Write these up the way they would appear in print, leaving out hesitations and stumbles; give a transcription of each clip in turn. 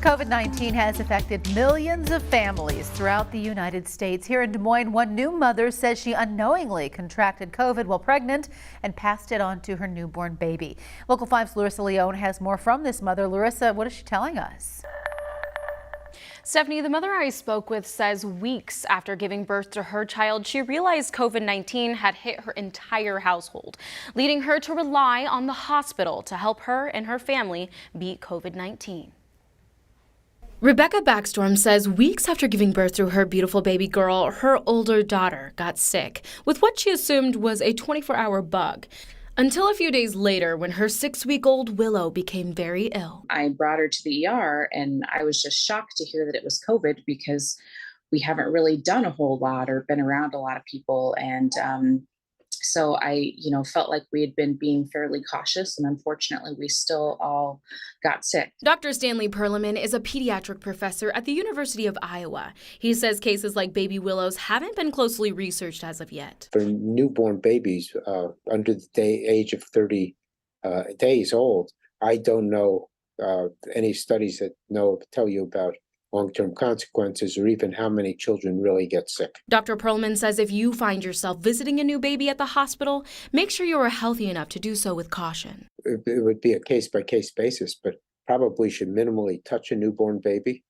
COVID-19 has affected millions of families throughout the United States. Here in Des Moines, one new mother says she unknowingly contracted COVID while pregnant and passed it on to her newborn baby. Local 5's Larissa Leone has more from this mother. Larissa, what is she telling us? Stephanie, the mother I spoke with says weeks after giving birth to her child, she realized COVID-19 had hit her entire household, leading her to rely on the hospital to help her and her family beat COVID-19. Rebecca Backstrom says weeks after giving birth to her beautiful baby girl, her older daughter got sick with what she assumed was a 24-hour bug. Until a few days later, when her 6-week-old Willow became very ill. I brought her to the ER and I was just shocked to hear that it was COVID because we haven't really done a whole lot or been around a lot of people. And so I, felt like we had been being fairly cautious, and unfortunately we still all got sick. Dr. Stanley Perlman is a pediatric professor at the University of Iowa. He says cases like baby Willow's haven't been closely researched as of yet. For newborn babies under the age of 30 days old, I don't know any studies that tell you about long-term consequences or even how many children really get sick. Dr. Perlman says if you find yourself visiting a new baby at the hospital, make sure you are healthy enough to do so with caution. It would be a case-by-case basis, but probably should minimally touch a newborn baby.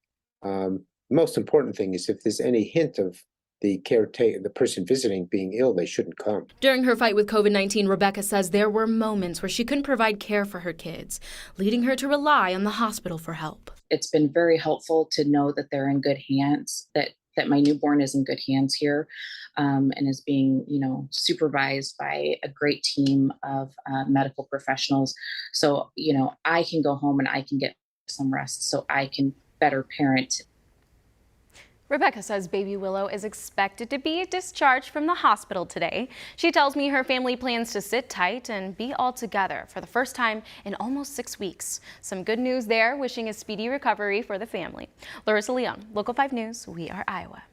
The most important thing is if there's any hint of the person visiting being ill, they shouldn't come. During her fight with COVID-19, Rebecca says there were moments where she couldn't provide care for her kids, leading her to rely on the hospital for help. It's been very helpful to know that they're in good hands, that my newborn is in good hands here, and is being, supervised by a great team of medical professionals. So, I can go home and I can get some rest so I can better parent. Rebecca says baby Willow is expected to be discharged from the hospital today. She tells me her family plans to sit tight and be all together for the first time in almost 6 weeks. Some good news there, wishing a speedy recovery for the family. Larissa Leone, Local 5 News, We Are Iowa.